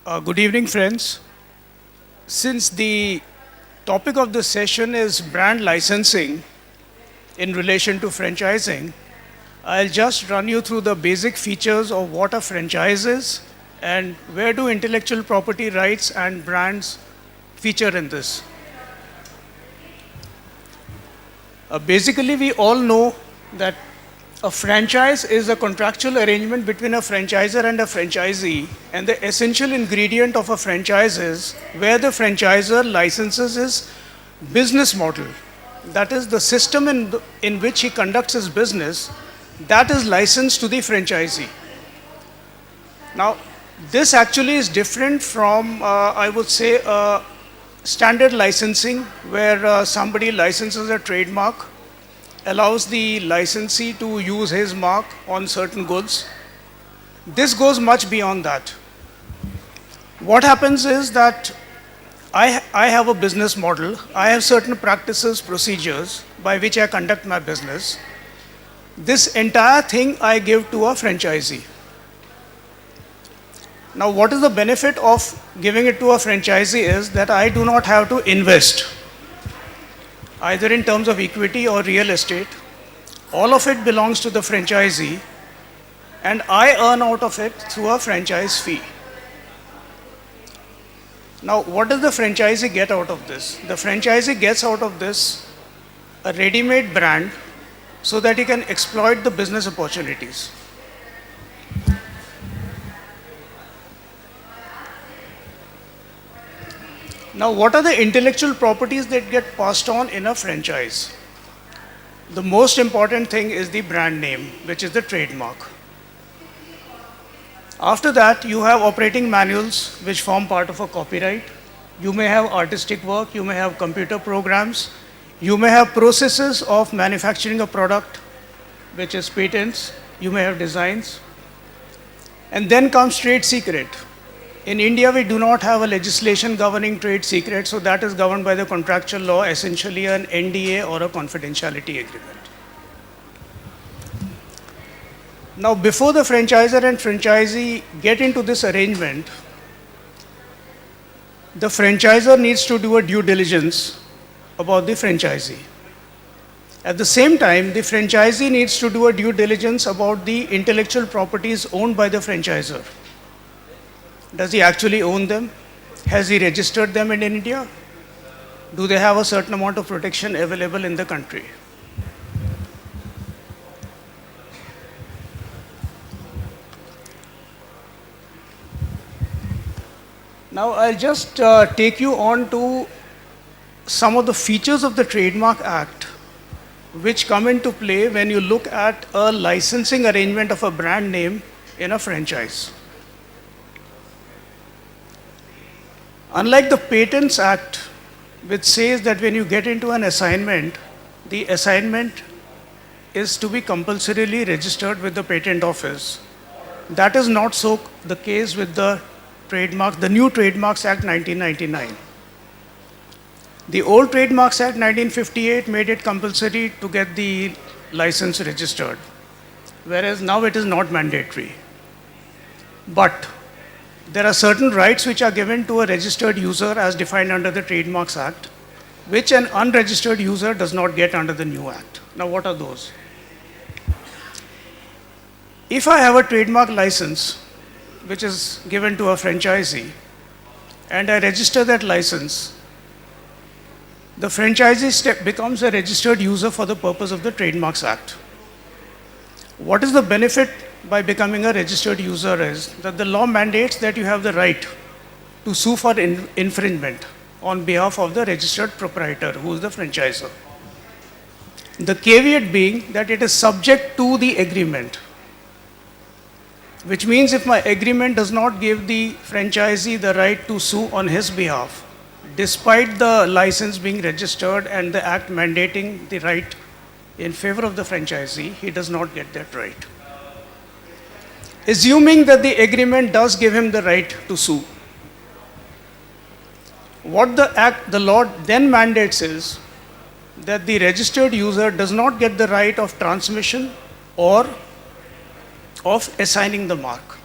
Good evening, friends. Since the topic of this session is brand licensing in relation to franchising, I'll just run you through the basic features of what a franchise is and where do intellectual property rights and brands feature in this. Basically, we all know that a franchise is a contractual arrangement between a franchisor and a franchisee, and the essential ingredient of a franchise is where the franchisor licenses his business model. That is, the system in which he conducts his business, that is licensed to the franchisee. Now, this actually is different from, I would say, standard licensing, where somebody licenses a trademark, allows the licensee to use his mark on certain goods. This goes much beyond that. What happens is that I have a business model, I have certain practices, procedures by which I conduct my business. This entire thing I give to a franchisee. Now, what is the benefit of giving it to a franchisee is that I do not have to invest, either in terms of equity or real estate. All of it belongs to the franchisee, and I earn out of it through a franchise fee. Now, what does the franchisee get out of this? The franchisee gets out of this a ready-made brand so that he can exploit the business opportunities. Now, what are the intellectual properties that get passed on in a franchise? The most important thing is the brand name, which is the trademark. After that, you have operating manuals, which form part of a copyright. You may have artistic work, you may have computer programs, you may have processes of manufacturing a product, which is patents, you may have designs. And then comes trade secret. In India, we do not have a legislation governing trade secrets, so that is governed by the contractual law, essentially an NDA or a confidentiality agreement. Now, before the franchisor and franchisee get into this arrangement, the franchisor needs to do a due diligence about the franchisee. At the same time, the franchisee needs to do a due diligence about the intellectual properties owned by the franchisor. Does he actually own them? Has he registered them in India? Do they have a certain amount of protection available in the country? Now, I'll just take you on to some of the features of the Trademark Act which come into play when you look at a licensing arrangement of a brand name in a franchise. Unlike the Patents Act, which says that when you get into an assignment, the assignment is to be compulsorily registered with the Patent Office. That is not so the case with the new Trademarks Act 1999. The old Trademarks Act 1958 made it compulsory to get the license registered, whereas now it is not mandatory. But there are certain rights which are given to a registered user as defined under the Trademarks Act, which an unregistered user does not get under the new Act. Now, what are those? If I have a trademark license, which is given to a franchisee, and I register that license, the franchisee becomes a registered user for the purpose of the Trademarks Act. What is the benefit by becoming a registered user is that the law mandates that you have the right to sue for infringement on behalf of the registered proprietor, who is the franchisor. The caveat being that it is subject to the agreement, which means if my agreement does not give the franchisee the right to sue on his behalf, despite the license being registered and the act mandating the right in favor of the franchisee, he does not get that right. Assuming that the agreement does give him the right to sue, what the law then mandates is that the registered user does not get the right of transmission or of assigning the mark.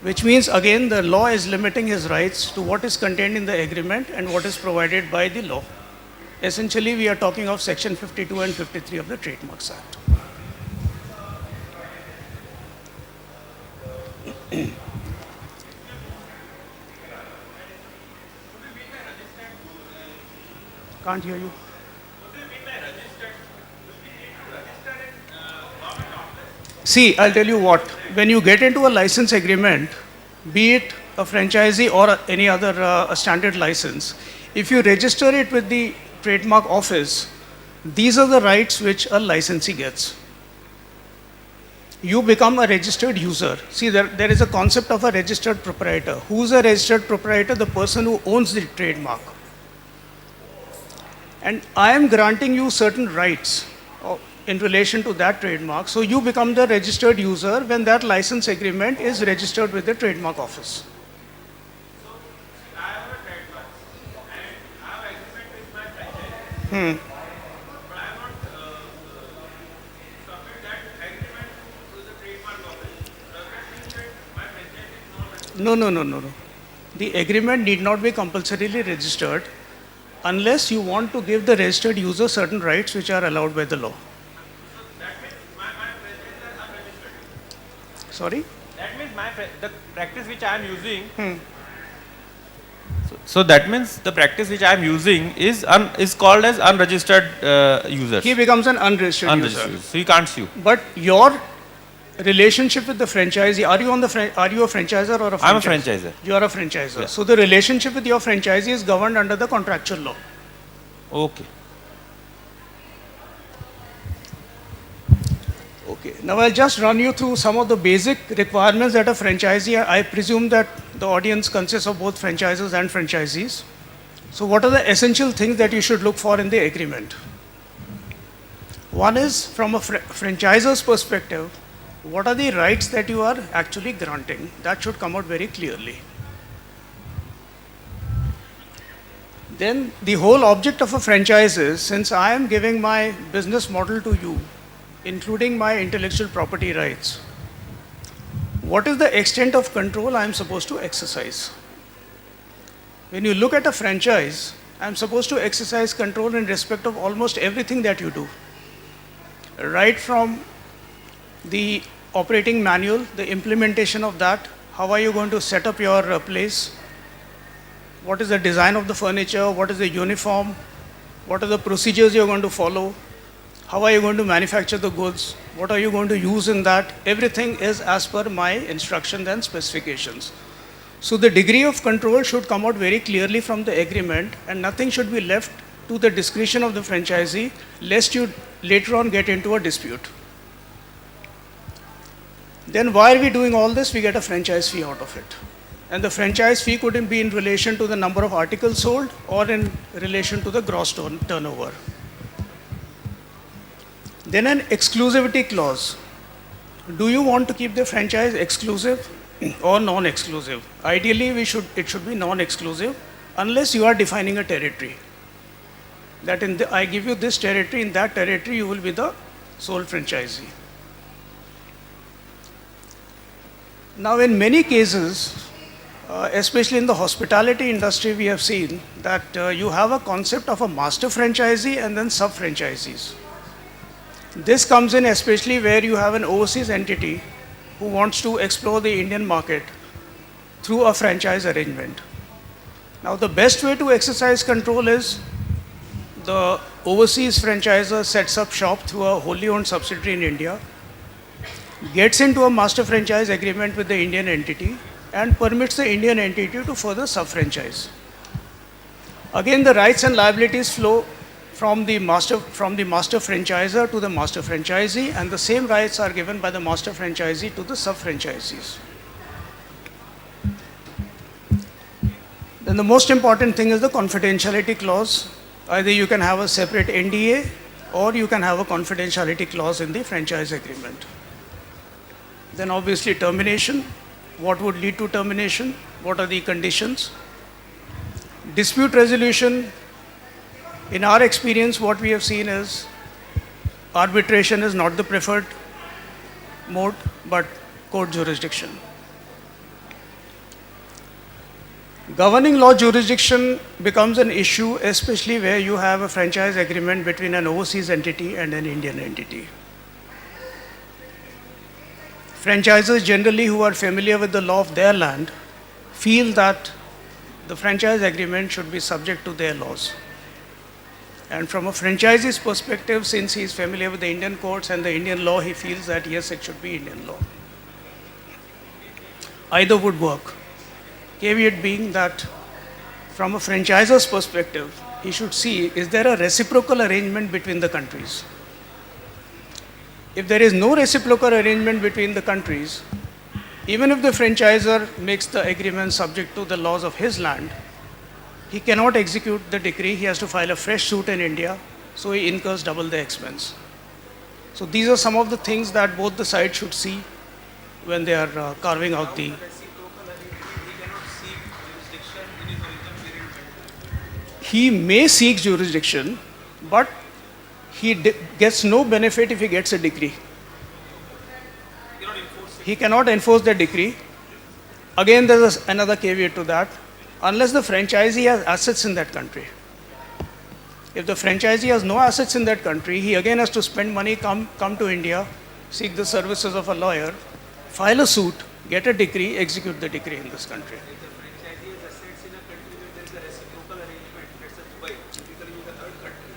which means again the law is limiting his rights to what is contained in the agreement and what is provided by the law. Essentially, we are talking of section 52 and 53 of the Trademarks Act. Can't hear you. See, I'll tell you what, when you get into a license agreement, be it a franchisee or any other standard license, if you register it with the trademark office, these are the rights which a licensee gets. You become a registered user. See, there is a concept of a registered proprietor. Who's a registered proprietor? The person who owns the trademark. And I am granting you certain rights in relation to that trademark. So you become the registered user when that license agreement is registered with the trademark office. I have a trademark and I have agreement with my franchise. But I want submit that agreement to the trademark office. Does that mean that my franchise is not registered? No. The agreement need not be compulsorily registered unless you want to give the registered user certain rights which are allowed by the law. That means my franchise is unregistered. Sorry? That means the practice which I am using. So that means the practice which I am using is called as unregistered user. He becomes an unregistered Unregistered. user. So you can't sue. But your relationship with the franchisee, are you a franchisor or a franchisor? I'm a franchisor. You are a franchisor. Yeah. So the relationship with your franchisee is governed under the contractual law. Okay. Okay. Now I'll just run you through some of the basic requirements that a franchisee, I presume that the audience consists of both franchisors and franchisees. So what are the essential things that you should look for in the agreement? One is from a franchisor's perspective, what are the rights that you are actually granting? That should come out very clearly. Then the whole object of a franchise is, since I am giving my business model to you, including my intellectual property rights, what is the extent of control I am supposed to exercise? When you look at a franchise, I am supposed to exercise control in respect of almost everything that you do. Right from the operating manual, the implementation of that, how are you going to set up your place, what is the design of the furniture, what is the uniform, what are the procedures you're going to follow, how are you going to manufacture the goods, what are you going to use in that, everything is as per my instructions and specifications. So the degree of control should come out very clearly from the agreement and nothing should be left to the discretion of the franchisee lest you later on get into a dispute. Then why are we doing all this? We get a franchise fee out of it. And the franchise fee could be in relation to the number of articles sold or in relation to the gross turnover. Then an exclusivity clause. Do you want to keep the franchise exclusive or non-exclusive? Ideally, it should be non-exclusive unless you are defining a territory. That I give you this territory, in that territory you will be the sole franchisee. Now in many cases, especially in the hospitality industry, we have seen that you have a concept of a master franchisee and then sub-franchisees. This comes in especially where you have an overseas entity who wants to explore the Indian market through a franchise arrangement. Now the best way to exercise control is the overseas franchisor sets up shop through a wholly owned subsidiary in India, gets into a master franchise agreement with the Indian entity and permits the Indian entity to further sub-franchise. Again, the rights and liabilities flow from the master franchisor to the master franchisee, and the same rights are given by the master franchisee to the sub-franchisees. Then the most important thing is the confidentiality clause. Either you can have a separate NDA or you can have a confidentiality clause in the franchise agreement. Then obviously termination. What would lead to termination? What are the conditions? Dispute resolution. In our experience, what we have seen is arbitration is not the preferred mode, but court jurisdiction. Governing law jurisdiction becomes an issue, especially where you have a franchise agreement between an overseas entity and an Indian entity. Franchisors generally who are familiar with the law of their land feel that the franchise agreement should be subject to their laws. And from a franchisee's perspective, since he is familiar with the Indian courts and the Indian law, he feels that yes, it should be Indian law. Either would work. Caveat being that from a franchisor's perspective, he should see, is there a reciprocal arrangement between the countries? If there is no reciprocal arrangement between the countries, even if the franchisor makes the agreement subject to the laws of his land, he cannot execute the decree. He has to file a fresh suit in India, so he incurs double the expense. So these are some of the things that both the sides should see when they are carving out the. He may seek jurisdiction, but he gets no benefit if he gets a decree. He cannot enforce the decree. Again, there is another caveat to that. Unless the franchisee has assets in that country. If the franchisee has no assets in that country, he again has to spend money, come to India, seek the services of a lawyer, file a suit, get a decree, execute the decree in this country.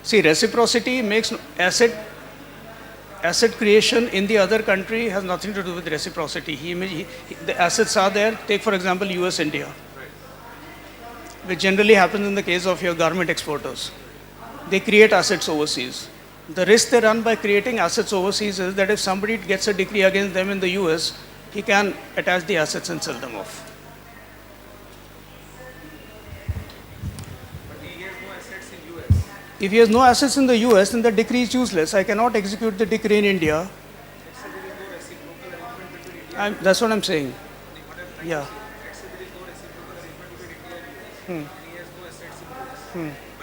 See, reciprocity makes asset creation in the other country has nothing to do with reciprocity. The assets are there. Take, for example, US India, which generally happens in the case of your garment exporters. They create assets overseas. The risk they run by creating assets overseas is that if somebody gets a decree against them in the US, he can attach the assets and sell them off. If he has no assets in the US, then the decree is useless. I cannot execute the decree in India. That's what I'm saying. Yeah. But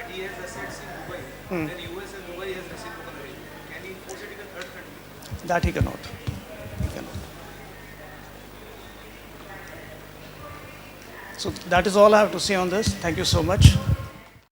he has assets in Dubai. Then US and Dubai has reciprocal arrangement. Can he enforce it in a third country? That he cannot. He cannot. So that is all I have to say on this. Thank you so much.